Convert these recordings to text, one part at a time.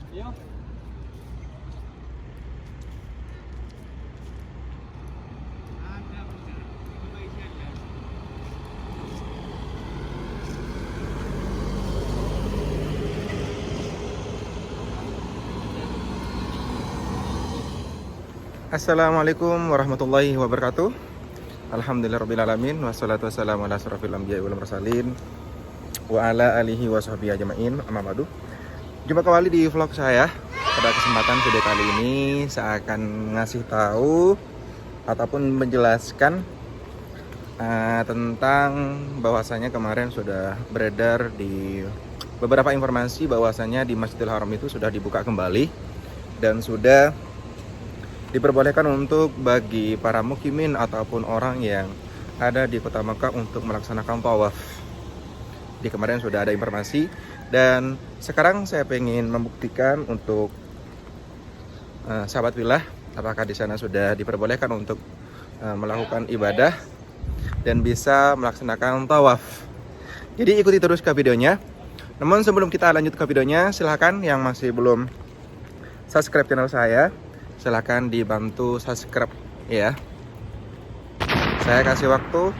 Assalamualaikum warahmatullahi wabarakatuh. Alhamdulillahirrabbilalamin. Wassalatu wassalamu ala asrofil anbiya'i wal mursalin wa ala alihi wa sahbihi ajma'in. Amma ba'du. Jumpa kembali di vlog saya. Pada kesempatan video kali ini saya akan ngasih tahu ataupun menjelaskan tentang bahwasanya kemarin sudah beredar di beberapa informasi bahwasanya di Masjidil Haram itu sudah dibuka kembali dan sudah diperbolehkan untuk bagi para mukimin ataupun orang yang ada di kota Mekah untuk melaksanakan tawaf. Di kemarin sudah ada informasi dan sekarang saya ingin membuktikan untuk sahabat wilayah apakah di sana sudah diperbolehkan untuk melakukan ibadah dan bisa melaksanakan tawaf. Jadi ikuti terus ke videonya. Namun sebelum kita lanjut ke videonya, silahkan yang masih belum subscribe channel saya, silahkan dibantu subscribe ya. Saya kasih waktu.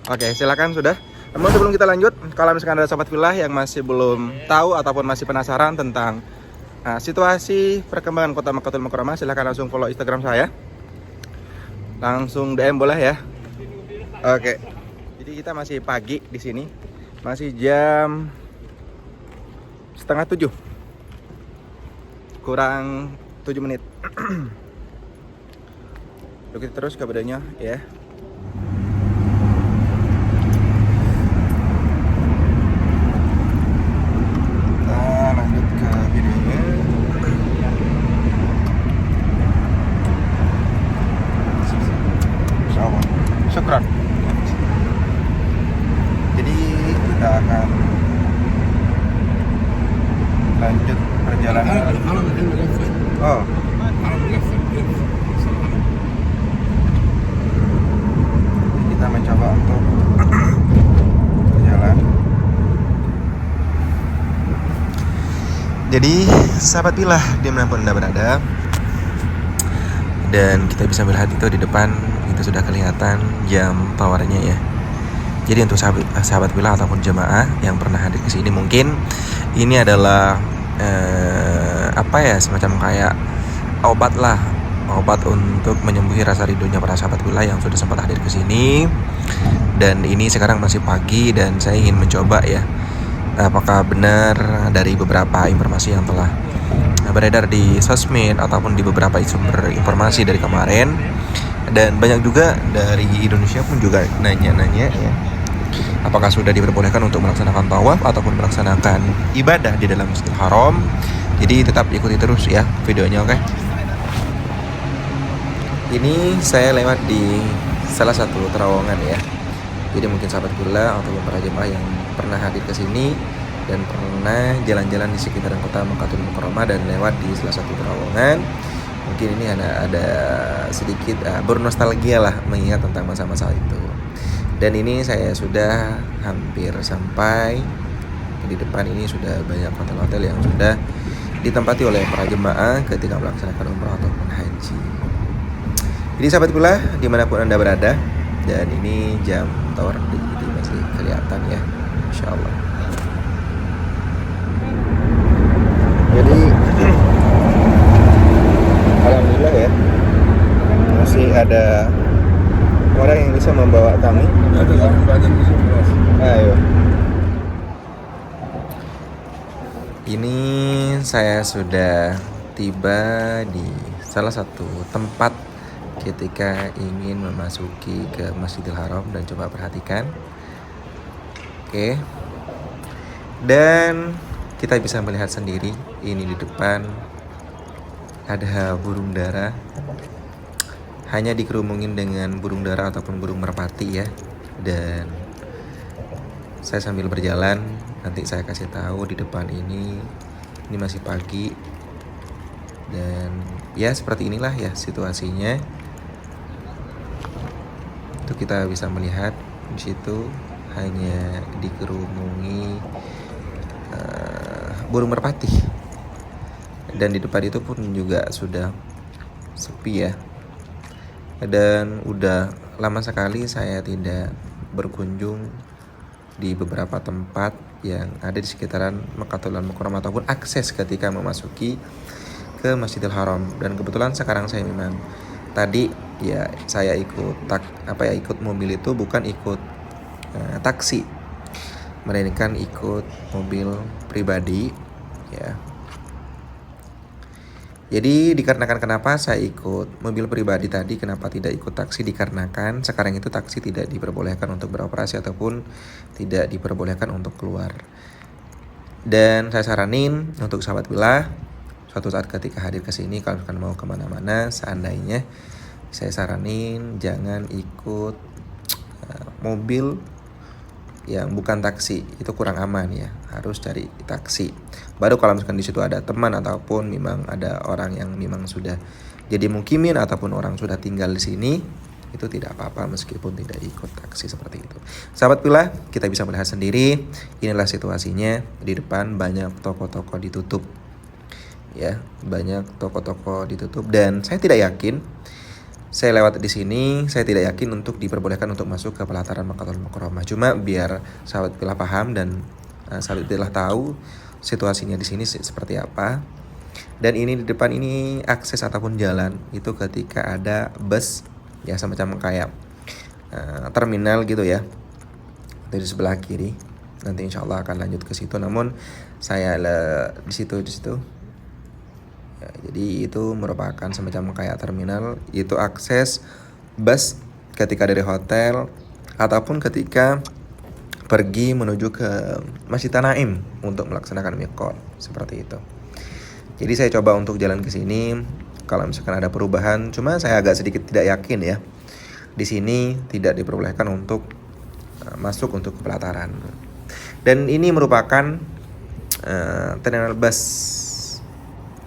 Oke, silahkan sudah. Namun sebelum kita lanjut, kalau misalkan ada sahabat wilayah yang masih belum tahu ataupun masih penasaran tentang situasi perkembangan kota Makkahul Mukarramah, silahkan langsung follow Instagram saya. Langsung DM boleh ya. Oke. Jadi kita masih pagi di sini. Masih jam 6:30. Kurang 7 menit. Ikuti terus ke videonya ya. Kita lanjut ke videonya. Insyaallah. Syukran. Jadi kita akan lanjut perjalanan. Oh. Kita mencoba untuk berjalan. Jadi sahabat bilah dimanapun Anda berada, dan kita bisa melihat itu di depan itu sudah kelihatan jam towernya ya. Jadi untuk sahabat bilah ataupun jemaah yang pernah hadir ke sini, mungkin ini adalah semacam kayak obat untuk menyembuhi rasa rindunya para sahabat wilah yang sudah sempat hadir ke sini. Dan ini sekarang masih pagi dan saya ingin mencoba ya, apakah benar dari beberapa informasi yang telah beredar di sosmed ataupun di beberapa sumber informasi dari kemarin, dan banyak juga dari Indonesia pun juga nanya-nanya ya, apakah sudah diperbolehkan untuk melaksanakan tawaf ataupun melaksanakan ibadah di dalam Masjidil Haram. Jadi tetap ikuti terus ya videonya, oke? Ini saya lewat di salah satu terowongan ya. Jadi mungkin sahabat gula ataupun para jemaah yang pernah hadir ke sini dan pernah jalan-jalan di sekitaran kota Makkahul Mukarramah dan lewat di salah satu terowongan, mungkin ini ada sedikit bernostalgia lah mengingat tentang masa-masa itu. Dan ini saya sudah hampir sampai di depan. Ini sudah banyak hotel-hotel yang sudah ditempati oleh para jemaah ketika melaksanakan umrah ataupun haji. Jadi sahabat pula dimanapun Anda berada, dan ini jam tower jadi masih kelihatan ya, insya Allah. Jadi alhamdulillah ya, masih ada orang yang bisa membawa kami. Ayo. Ini saya sudah tiba di salah satu tempat ketika ingin memasuki ke Masjidil Haram, dan coba perhatikan. Oke. Dan kita bisa melihat sendiri ini di depan ada burung dara. Hanya dikerumungin dengan burung dara ataupun burung merpati ya. Dan saya sambil berjalan, nanti saya kasih tahu di depan ini masih pagi. Dan ya seperti inilah ya situasinya. Itu kita bisa melihat di situ hanya dikerumungi burung merpati. Dan di depan itu pun juga sudah sepi ya. Dan udah lama sekali saya tidak berkunjung di beberapa tempat yang ada di sekitaran Makkatul Mukarramah ataupun akses ketika memasuki ke Masjidil Haram. Dan kebetulan sekarang saya memang tadi ya saya ikut mobil itu bukan ikut taksi, melainkan ikut mobil pribadi ya. Jadi dikarenakan kenapa saya ikut mobil pribadi tadi, kenapa tidak ikut taksi, dikarenakan sekarang itu taksi tidak diperbolehkan untuk beroperasi ataupun tidak diperbolehkan untuk keluar. Dan saya saranin untuk sahabat Billah, suatu saat ketika hadir ke sini, kalau misalkan mau kemana-mana, seandainya saya saranin jangan ikut mobil yang bukan taksi, itu kurang aman ya, harus cari taksi. Baru kalau misalkan di situ ada teman ataupun memang ada orang yang memang sudah jadi mukimin ataupun orang sudah tinggal di sini, itu tidak apa-apa meskipun tidak ikut taksi seperti itu. Sahabat Billah, kita bisa melihat sendiri, inilah situasinya. Di depan banyak toko-toko ditutup. Ya, banyak toko-toko ditutup dan saya tidak yakin, saya lewat di sini, saya tidak yakin untuk diperbolehkan untuk masuk ke pelataran Makkatul Mukarramah. Cuma biar sahabat Billah paham dan sahabat Billah tahu situasinya di sini seperti apa. Dan ini di depan ini akses ataupun jalan itu ketika ada bus ya, semacam kayak terminal gitu ya, dari sebelah kiri. Nanti insya Allah akan lanjut ke situ. Namun saya di situ. Ya, jadi itu merupakan semacam kayak terminal, itu akses bus ketika dari hotel ataupun ketika pergi menuju ke Masjid Tanaim untuk melaksanakan miqat seperti itu. Jadi saya coba untuk jalan ke sini, kalau misalkan ada perubahan, cuma saya agak sedikit tidak yakin ya. Di sini tidak diperbolehkan untuk masuk untuk ke pelataran. Dan ini merupakan terminal bus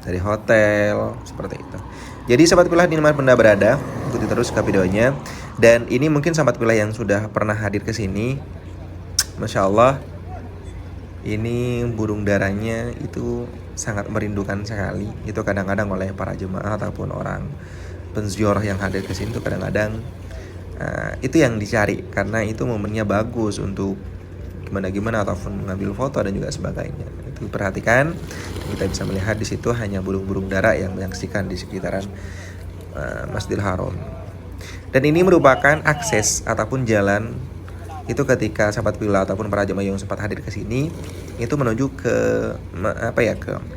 dari hotel seperti itu. Jadi sahabat Billah di mana Benda berada, ikuti terus ke videonya. Dan ini mungkin sahabat Billah yang sudah pernah hadir ke sini, Masya Allah, ini burung darahnya itu sangat merindukan sekali. Itu kadang-kadang oleh para jemaah ataupun orang penziarah yang hadir ke sini itu kadang-kadang itu yang dicari, karena itu momennya bagus untuk gimana ataupun mengambil foto dan juga sebagainya. Itu perhatikan, kita bisa melihat di situ hanya burung-burung dara yang menyaksikan di sekitaran Masjidil Haram. Dan ini merupakan akses ataupun jalan itu ketika sahabat Billah ataupun para jemaah yang sempat hadir ke sini itu menuju ke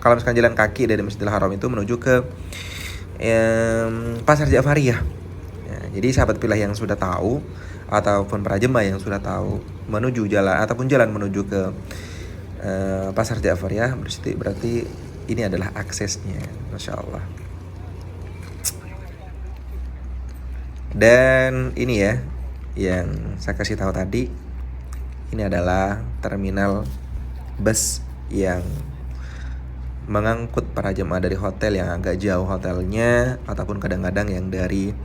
kalau misalkan jalan kaki dari Masjidil Haram itu menuju ke Pasar Ja'fariyah. Ya, jadi sahabat Billah yang sudah tahu ataupun para jemaah yang sudah tahu menuju jalan ataupun jalan menuju ke Pasar Ja'fariyah, berarti ini adalah aksesnya, Masya Allah. Dan ini ya yang saya kasih tahu tadi, ini adalah terminal bus yang mengangkut para jemaah dari hotel yang agak jauh hotelnya ataupun kadang-kadang yang dari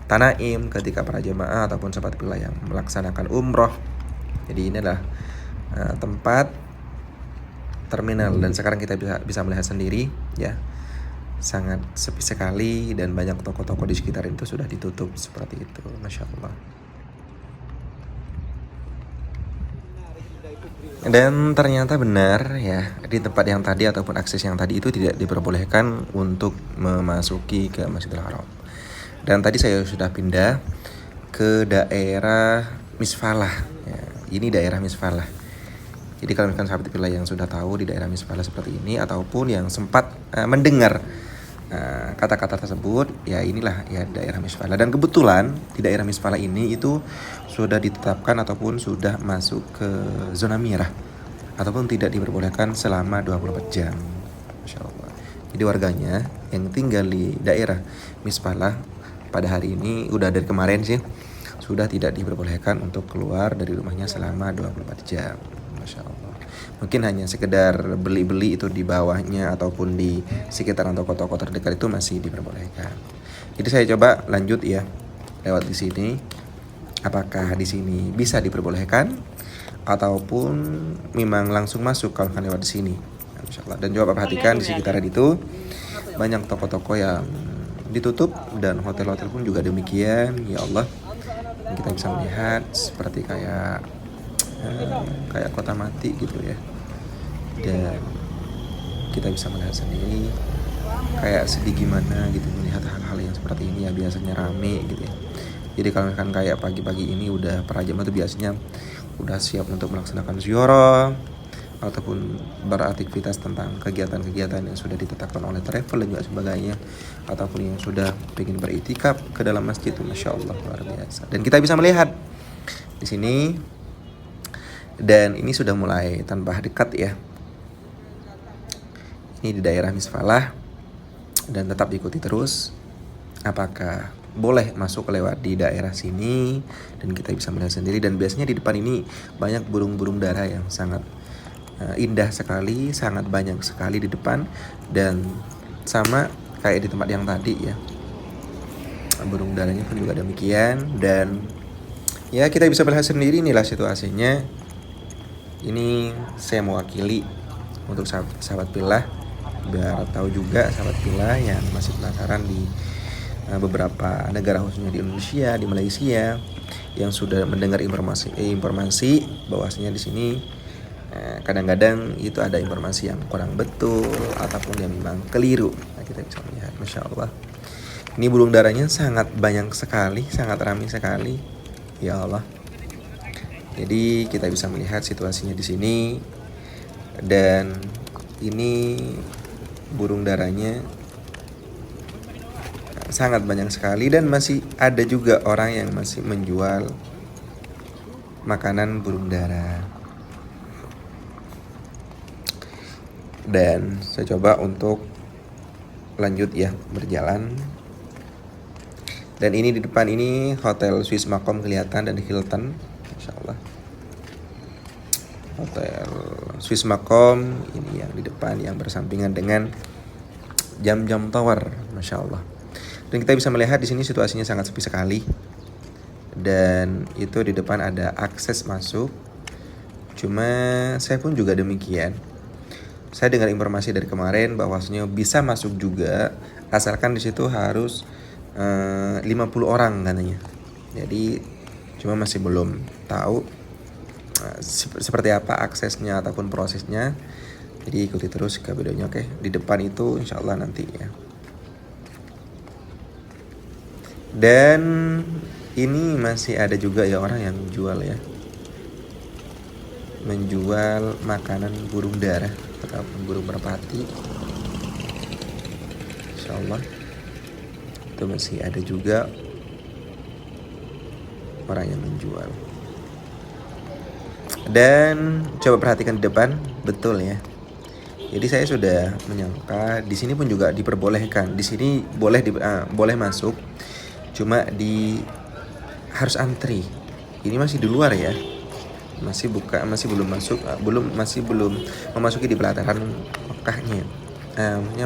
Tanaim ketika para jemaah ataupun sahabat Billah yang melaksanakan umroh. Jadi ini adalah tempat terminal dan sekarang kita bisa melihat sendiri ya, sangat sepi sekali dan banyak toko-toko di sekitar itu sudah ditutup seperti itu, Masya Allah. Dan ternyata benar ya, di tempat yang tadi ataupun akses yang tadi itu tidak diperbolehkan untuk memasuki ke Masjidil Haram. Dan tadi saya sudah pindah ke daerah Misfalah ya. Ini daerah Misfalah. Jadi kalau misalkan sahabat Billah yang sudah tahu di daerah Misfalah seperti ini ataupun yang sempat mendengar kata-kata tersebut, ya inilah ya daerah Misfalah. Dan kebetulan di daerah Misfalah ini itu sudah ditetapkan ataupun sudah masuk ke zona merah ataupun tidak diperbolehkan selama 24 jam. Masya Allah. Jadi warganya yang tinggal di daerah Misfalah pada hari ini, udah dari kemarin sih, sudah tidak diperbolehkan untuk keluar dari rumahnya selama 24 jam. Masya Allah. Mungkin hanya sekedar beli-beli itu di bawahnya ataupun di sekitaran toko-toko terdekat itu masih diperbolehkan. Jadi saya coba lanjut ya lewat di sini. Apakah di sini bisa diperbolehkan ataupun memang langsung masuk kalau kan lewat di sini. Insyaallah. Dan coba perhatikan di sekitaran itu banyak toko-toko yang ditutup dan hotel-hotel pun juga demikian. Ya Allah, kita bisa melihat seperti kayak kota mati gitu ya. Dan kita bisa melihat sendiri kayak sedih gimana gitu melihat hal-hal yang seperti ini ya, biasanya rame gitu ya. Jadi kalau misalkan kayak pagi-pagi ini udah para jemaah itu biasanya udah siap untuk melaksanakan ziarah ataupun beraktivitas tentang kegiatan-kegiatan yang sudah ditetapkan oleh travel dan juga sebagainya, ataupun yang sudah ingin beriktikaf ke dalam masjid itu, masya Allah luar biasa. Dan kita bisa melihat di sini, dan ini sudah mulai tambah dekat ya. Ini di daerah Misfalah, dan tetap diikuti terus apakah boleh masuk lewat di daerah sini, dan kita bisa melihat sendiri. Dan biasanya di depan ini banyak burung-burung dara yang sangat indah sekali, sangat banyak sekali di depan, dan sama kayak di tempat yang tadi ya, burung daranya pun juga demikian. Dan ya kita bisa melihat sendiri inilah situasinya. Ini saya mewakili untuk sahabat Pillah, biar tahu juga sahabat Pillah yang masih penasaran di beberapa negara, khususnya di Indonesia, di Malaysia, yang sudah mendengar informasi bahwasanya di sini kadang-kadang itu ada informasi yang kurang betul ataupun yang memang keliru. Nah, kita bisa melihat, masya Allah, ini burung darahnya sangat banyak sekali, sangat ramai sekali, ya Allah. Jadi kita bisa melihat situasinya di sini, dan ini burung darahnya sangat banyak sekali, dan masih ada juga orang yang masih menjual makanan burung dara. Dan saya coba untuk lanjut ya, berjalan. Dan ini di depan ini Hotel Swiss Macom kelihatan, dan Hilton, insya Allah. Hotel Swiss Macom ini yang di depan, yang bersampingan dengan Jam-Jam Tower, masya Allah. Dan kita bisa melihat di sini situasinya sangat sepi sekali. Dan itu di depan ada akses masuk. Cuma saya pun juga demikian. Saya dengar informasi dari kemarin bahwasanya bisa masuk juga, asalkan di situ harus 50 orang katanya. Jadi cuma masih belum tahu seperti apa aksesnya ataupun prosesnya. Jadi ikuti terus ke videonya, oke? Di depan itu insya Allah nanti ya. Dan ini masih ada juga ya orang yang jual ya, menjual makanan burung dara ataupun burung merpati, insya Allah itu masih ada juga orang yang menjual. Dan coba perhatikan di depan, betul ya. Jadi saya sudah menyangka di sini pun juga diperbolehkan. Di sini boleh masuk, cuma harus antri. Ini masih di luar ya. Masih belum memasuki di pelataran Mekahnya,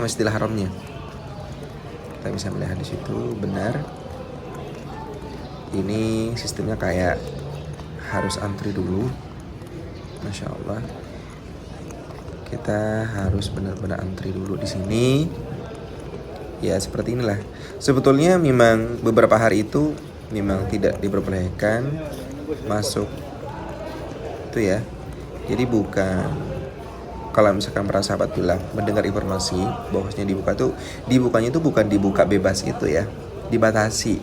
Masjidil Haramnya. Kita bisa melihat di situ, benar. Ini sistemnya kayak harus antri dulu, masya Allah. Kita harus benar-benar antri dulu di sini. Ya seperti inilah. Sebetulnya memang beberapa hari itu memang tidak diperbolehkan masuk itu ya. Jadi kalau misalkan para sahabat bilang mendengar informasi bahwasanya dibukanya itu bukan dibuka bebas itu ya, dibatasi.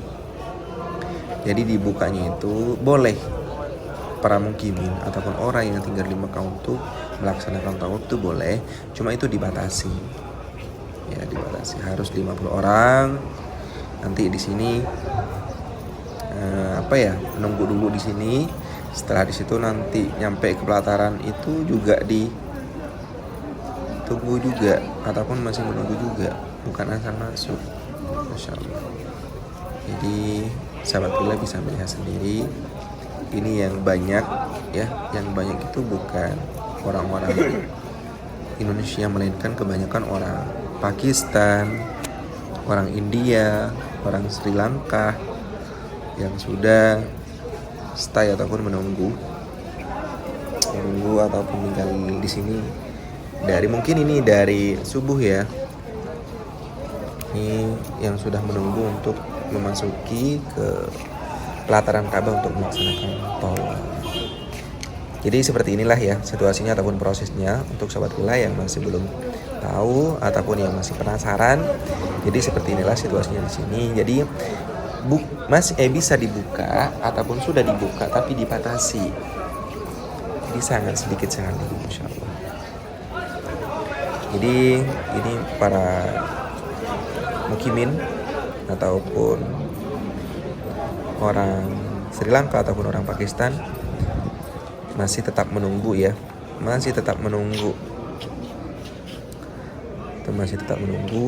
Jadi dibukanya itu boleh para mukimin ataupun orang yang tinggal di Mekah untuk melaksanakan tawaf itu boleh, cuma itu dibatasi. Ya dibatasi, harus 50 orang. Nanti di sini nunggu dulu di sini. Setelah di situ nanti nyampe ke pelataran itu juga ditunggu juga ataupun masih menunggu juga, bukan asal masuk, masya Allah. Jadi sahabat Pillah bisa melihat sendiri, ini yang banyak ya, yang banyak itu bukan orang-orang Indonesia, melainkan kebanyakan orang Pakistan, orang India, orang Sri Lanka yang sudah stay ataupun menunggu ataupun tinggal di sini dari mungkin ini dari subuh ya. Ini yang sudah menunggu untuk memasuki ke pelataran Ka'bah untuk melaksanakan tawaf. Jadi seperti inilah ya situasinya ataupun prosesnya untuk sobat villa yang masih belum tahu ataupun yang masih penasaran. Jadi seperti inilah situasinya di sini. Jadi bisa dibuka ataupun sudah dibuka tapi dipatasi. Jadi sangat sedikit sekali, insya Allah. Jadi ini para mukimin ataupun orang Sri Lanka ataupun orang Pakistan masih tetap menunggu ya, masih tetap menunggu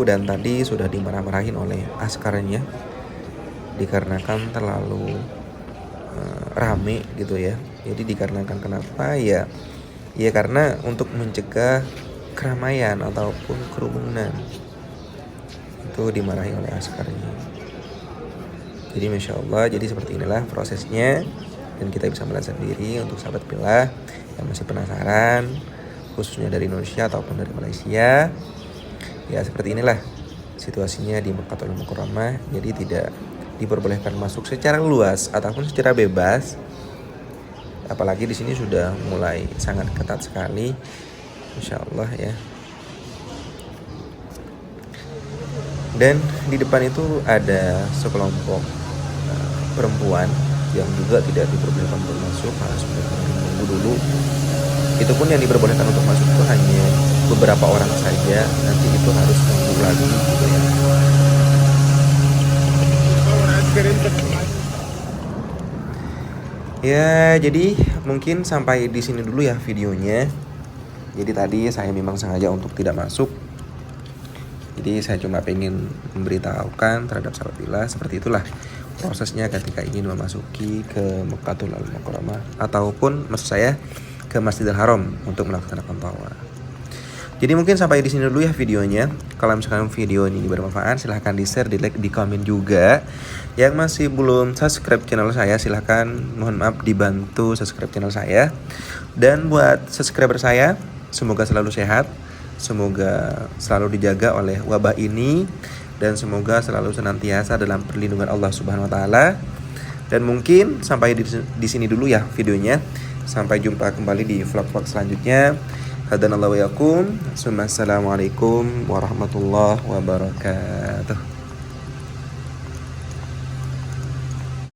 dan tadi sudah dimarah-marahin oleh askarnya dikarenakan terlalu rame gitu ya. Jadi dikarenakan kenapa ya karena untuk mencegah keramaian ataupun kerumunan itu dimarahi oleh askarnya. Jadi Masya Allah, jadi seperti inilah prosesnya. Dan kita bisa melihat sendiri untuk sahabat villa yang masih penasaran, khususnya dari Indonesia ataupun dari Malaysia. Ya seperti inilah situasinya di Makkahul Mukarramah. Jadi tidak diperbolehkan masuk secara luas ataupun secara bebas. Apalagi di sini sudah mulai sangat ketat sekali, Insya Allah ya. Dan di depan itu ada sekelompok perempuan yang juga tidak diperbolehkan untuk masuk, harus menunggu dulu. Itu pun yang diperbolehkan untuk masuk itu hanya beberapa orang saja. Nanti itu harus menunggu lagi gitu ya. Ya, jadi mungkin sampai di sini dulu ya videonya. Jadi tadi saya memang sengaja untuk tidak masuk. Jadi saya cuma pengen memberitahukan terhadap sahabat villa seperti itulah prosesnya ketika ingin memasuki ke Makkahul Mukarramah ataupun maksud saya ke Masjidil Haram untuk melaksanakan tawaf. Jadi mungkin sampai di sini dulu ya videonya. Kalau misalkan video ini bermanfaat, silahkan di-share, di-like, di komen juga. Yang masih belum subscribe channel saya, silahkan mohon maaf dibantu subscribe channel saya. Dan buat subscriber saya, semoga selalu sehat, semoga selalu dijaga oleh wabah ini, dan semoga selalu senantiasa dalam perlindungan Allah Subhanahu wa taala. Dan mungkin sampai di sini dulu ya videonya. Sampai jumpa kembali di vlog-vlog selanjutnya. Hadanallahu wa yakum. Assalamualaikum warahmatullahi wabarakatuh.